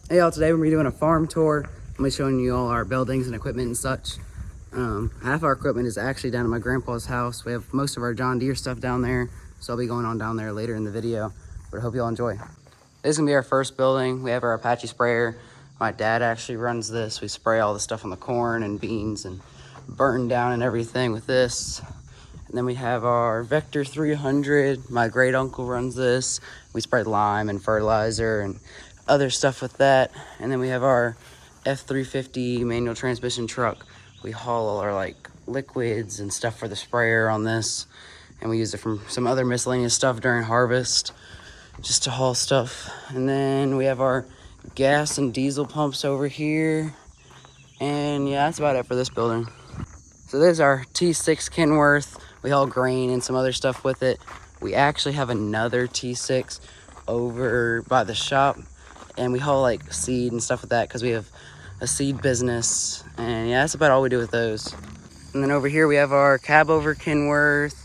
Hey y'all, today we're gonna be doing a farm tour. I'm gonna be showing you all our buildings and equipment and such. Half our equipment is actually down at my grandpa's house. We have most of our John Deere stuff down there, so I'll be going on down there later in the video, but I hope you all enjoy. This is gonna be our first building. We have our Apache sprayer. My dad actually runs this. We spray all the stuff on the corn and beans and burn down and everything with this. And then we have our Vector 300. My great uncle runs this. We spray lime and fertilizer and other stuff with that. And then we have our F350 manual transmission truck. We haul all our like liquids and stuff for the sprayer on this. And we use it from some other miscellaneous stuff during harvest, just to haul stuff. And then we have our gas and diesel pumps over here. And yeah, that's about it for this building. So there's our T6 Kenworth. We haul grain and some other stuff with it. We actually have another T6 over by the shop, and we haul like seed and stuff with that because we have a seed business. And yeah, that's about all we do with those. And then over here we have our cab over Kenworth,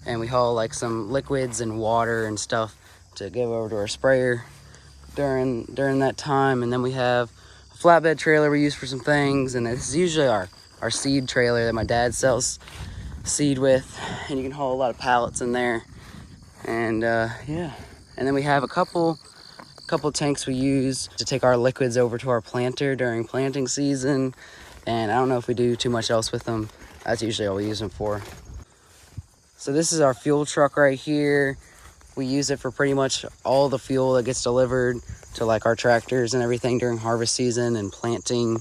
and we haul like some liquids and water and stuff to give over to our sprayer during that time. And then we have a flatbed trailer we use for some things, and it's usually our seed trailer that my dad sells seed with, and you can haul a lot of pallets in there. And yeah, and then we have a couple tanks we use to take our liquids over to our planter during planting season, and I don't know if we do too much else with them. That's usually all we use them for. So this is our fuel truck right here. We use it for pretty much all the fuel that gets delivered to like our tractors and everything during harvest season and planting,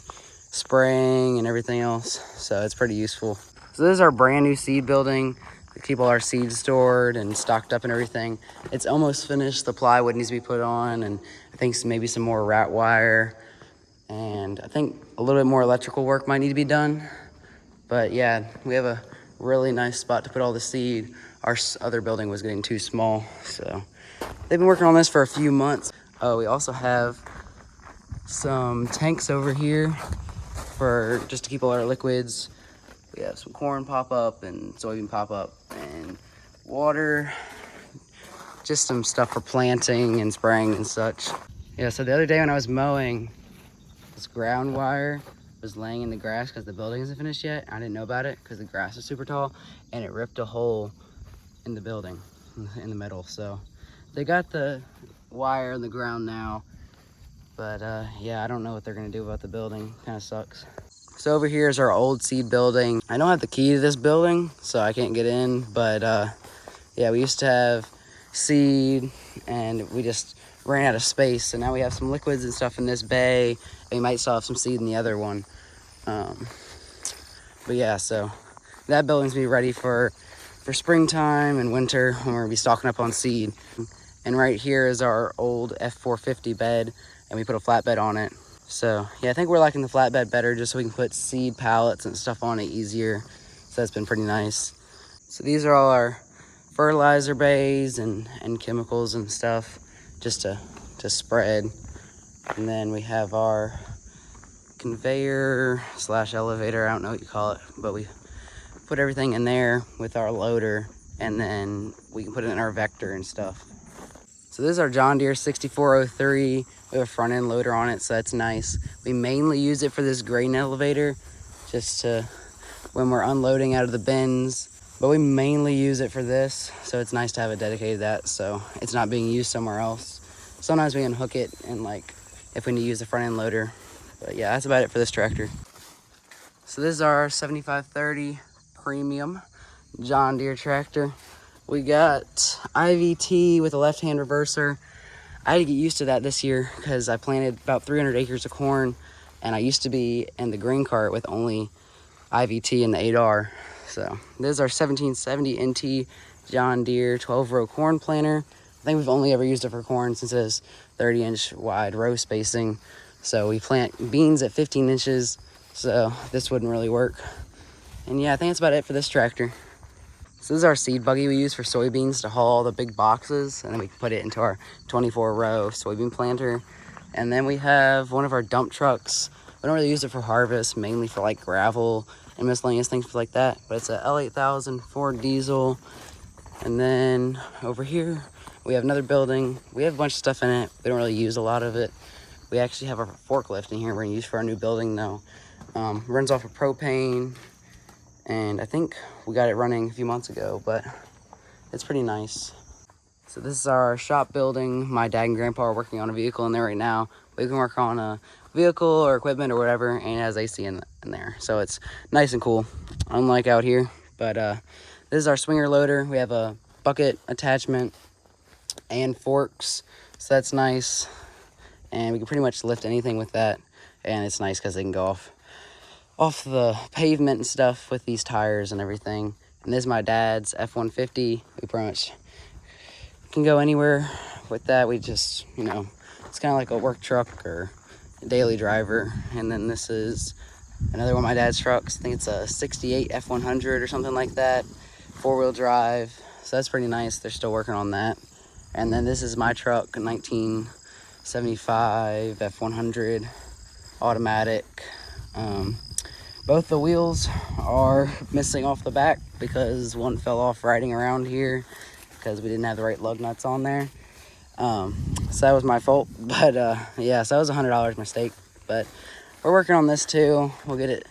spraying, and everything else. So it's pretty useful. So this is our brand new seed building. We keep all our seeds stored and stocked up and everything. It's almost finished. The plywood needs to be put on, and I think maybe some more rat wire. And I think a little bit more electrical work might need to be done. But yeah, we have a really nice spot to put all the seed. Our other building was getting too small, so they've been working on this for a few months. Oh, we also have some tanks over here for just to keep all our liquids. We have some corn pop-up and soybean pop-up and water, just some stuff for planting and spraying and such. Yeah, so the other day when I was mowing, this ground wire was laying in the grass because the building isn't finished yet. I didn't know about it because the grass is super tall, and it ripped a hole in the building, in the middle. So they got the wire in the ground now, but yeah, I don't know what they're gonna do about the building. Kind of sucks. So over here is our old seed building. I don't have the key to this building, so I can't get in, but yeah, we used to have seed, and we just ran out of space. So now we have some liquids and stuff in this bay, and we might still have some seed in the other one. But yeah, so that building's gonna be ready for springtime and winter when we're gonna be stocking up on seed. And right here is our old F450 bed, and we put a flatbed on it. So yeah, I think we're liking the flatbed better just so we can put seed pallets and stuff on it easier. So that's been pretty nice. So these are all our fertilizer bays and chemicals and stuff just to spread. And then we have our conveyor / elevator, I don't know what you call it, but we put everything in there with our loader, and then we can put it in our Vector and stuff. So this is our John Deere 6403. We have a front end loader on it, so that's nice. We mainly use it for this grain elevator, just to when we're unloading out of the bins, but we mainly use it for this, so it's nice to have it dedicated to that, so it's not being used somewhere else. Sometimes we can hook it and like if we need to use the front end loader, but yeah, that's about it for this tractor. So this is our 7530 premium John Deere tractor. We got IVT with a left-hand reverser. I had to get used to that this year because I planted about 300 acres of corn, and I used to be in the grain cart with only IVT and the 8R. So this is our 1770 NT John Deere 12-row corn planter. I think we've only ever used it for corn since it has 30-inch wide row spacing. So we plant beans at 15 inches, so this wouldn't really work. And yeah, I think that's about it for this tractor. So this is our seed buggy we use for soybeans to haul all the big boxes, and then we can put it into our 24-row soybean planter. And then we have one of our dump trucks. We don't really use it for harvest, mainly for like gravel and miscellaneous things like that, but it's a L8000 Ford diesel. And then over here we have another building. We have a bunch of stuff in it. We don't really use a lot of it, We actually have a forklift in here we're gonna use for our new building though. Runs off of propane, and I think we got it running a few months ago, but it's pretty nice. So this is our shop building. My dad and grandpa are working on a vehicle in there right now. We can work on a vehicle or equipment or whatever, and it has AC in there. So it's nice and cool, unlike out here. But this is our swinger loader. We have a bucket attachment and forks, so that's nice. And we can pretty much lift anything with that. And it's nice because they can go off the pavement and stuff with these tires and everything. And this is my dad's F-150. We pretty much can go anywhere with that. We just, you know, it's kind of like a work truck or a daily driver. And then this is another one of my dad's trucks. I think it's a 68 F100 or something like that, 4-wheel drive. So that's pretty nice. They're still working on that. And then this is my truck, a 1975 F100 automatic. Both the wheels are missing off the back because one fell off riding around here because we didn't have the right lug nuts on there. So that was my fault. But yeah, so that was a $100 mistake. But we're working on this too. We'll get it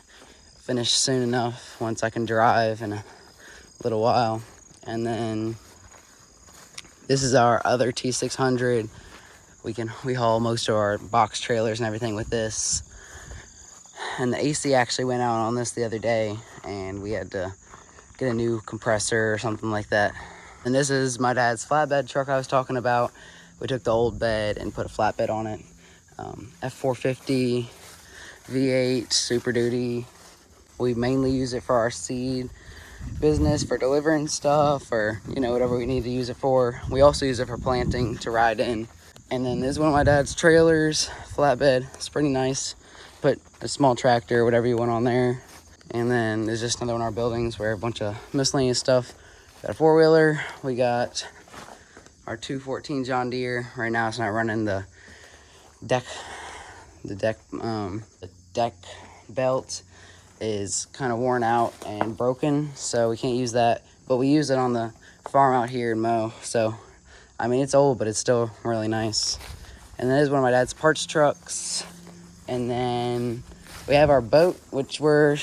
finished soon enough once I can drive in a little while. And then this is our other T600. We haul most of our box trailers and everything with this. And the AC actually went out on this the other day, and we had to get a new compressor or something like that. And this is my dad's flatbed truck I was talking about. We took the old bed and put a flatbed on it. F450 V8 Super Duty. We mainly use it for our seed business, for delivering stuff, or you know, whatever we need to use it for. We also use it for planting to ride in. And then this is one of my dad's trailers, flatbed. It's pretty nice. Put a small tractor, whatever you want on there. And then there's just another one of our buildings where a bunch of miscellaneous stuff. Got a 4-wheeler. We got our 214 John Deere. Right now it's not running. The deck belt is kind of worn out and broken, so we can't use that. But we use it on the farm out here and mow. So, I mean, it's old, but it's still really nice. And then there's one of my dad's parts trucks. And then we have our boat, which we're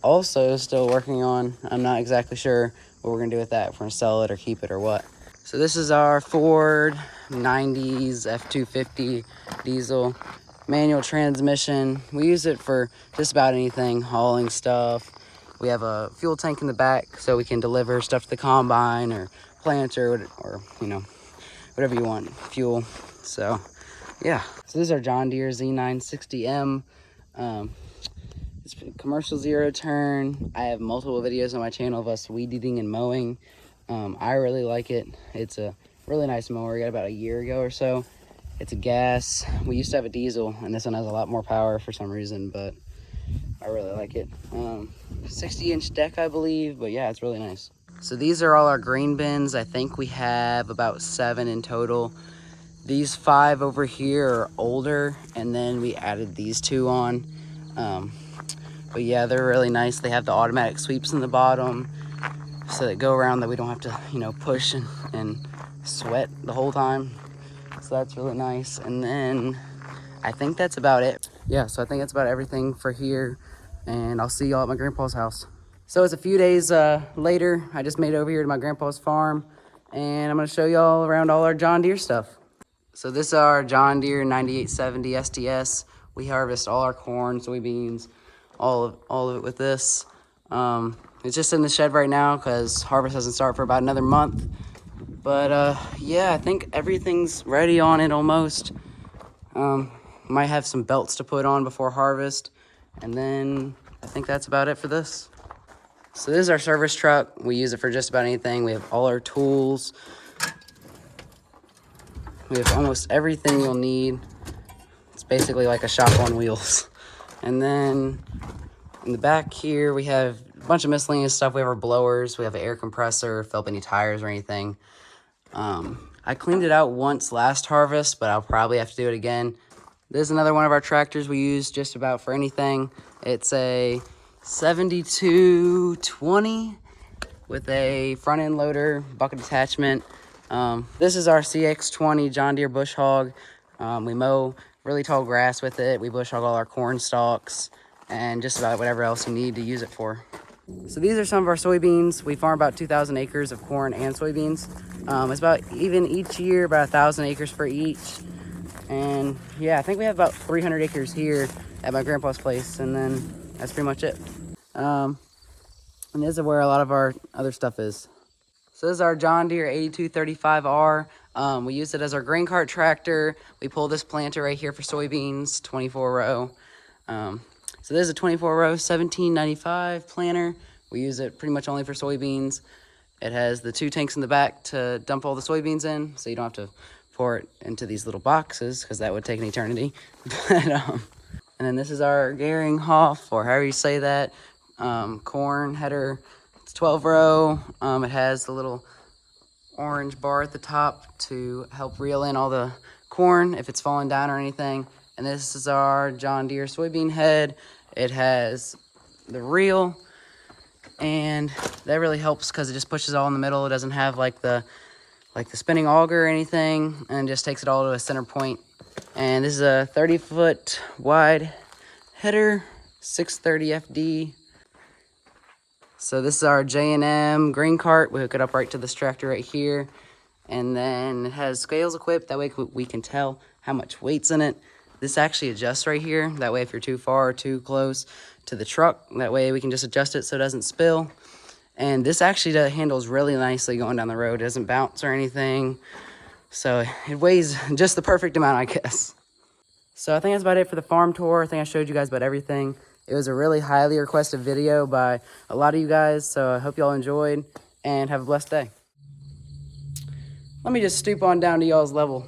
also still working on. I'm not exactly sure what we're gonna do with that, if we're gonna sell it or keep it or what. So this is our Ford 90s F250 diesel manual transmission. We use it for just about anything, hauling stuff. We have a fuel tank in the back so we can deliver stuff to the combine or planter or you know, whatever you want, fuel. So yeah, so this is our John Deere Z960M. It's commercial zero turn. I have multiple videos on my channel of us weed eating and mowing. I really like it. It's a really nice mower. We got about a year ago or so. It's a gas. We used to have a diesel, and this one has a lot more power for some reason, but I really like it. 60-inch deck, I believe, but yeah, it's really nice. So these are all our grain bins. I think we have about 7 in total. These 5 over here are older, and then we added these 2 on. But yeah, they're really nice. They have the automatic sweeps in the bottom so that go around that we don't have to, you know, push and sweat the whole time. So that's really nice. And then I think that's about it. Yeah, so I think that's about everything for here. And I'll see y'all at my grandpa's house. So it's a few days later. I just made it over here to my grandpa's farm, and I'm gonna show y'all around all our John Deere stuff. So this is our John Deere 9870 STS. We harvest all our corn, soybeans, all of it with this. It's just in the shed right now because harvest doesn't start for about another month. But yeah, I think everything's ready on it almost. Might have some belts to put on before harvest. And then I think that's about it for this. So this is our service truck. We use it for just about anything. We have all our tools. We have almost everything you'll need. It's basically like a shop on wheels. And then in the back here, we have a bunch of miscellaneous stuff. We have our blowers. We have an air compressor, fill up any tires or anything. I cleaned it out once last harvest, but I'll probably have to do it again. This is another one of our tractors we use just about for anything. It's a 7220 with a front end loader, bucket attachment. This is our CX20 John Deere Bush Hog. We mow really tall grass with it. We bush hog all our corn stalks and just about whatever else you need to use it for. So these are some of our soybeans. We farm about 2,000 acres of corn and soybeans. It's about even each year, about 1,000 acres for each. And yeah, I think we have about 300 acres here at my grandpa's place, and then that's pretty much it. And this is where a lot of our other stuff is. So this is our John Deere 8235R. We use it as our grain cart tractor. We pull this planter right here for soybeans, 24 row. So this is a 24 row 1795 planter. We use it pretty much only for soybeans. It has the 2 tanks in the back to dump all the soybeans in, so you don't have to pour it into these little boxes because that would take an eternity. And then this is our Geringhoff, or however you say that, corn header. It's 12 row. It has the little orange bar at the top to help reel in all the corn if it's falling down or anything. And this is our John Deere soybean head. It has the reel, and that really helps because it just pushes it all in the middle. It doesn't have like the spinning auger or anything, and just takes it all to a center point. And this is a 30-foot wide header, 630 FD. So this is our J&M grain cart. We hook it up right to this tractor right here. And then it has scales equipped. That way we can tell how much weight's in it. This actually adjusts right here. That way if you're too far or too close to the truck, that way we can just adjust it so it doesn't spill. And this actually handles really nicely going down the road. It doesn't bounce or anything. So it weighs just the perfect amount, I guess. So I think that's about it for the farm tour. I think I showed you guys about everything. It was a really highly requested video by a lot of you guys. So I hope y'all enjoyed and have a blessed day. Let me just stoop on down to y'all's level.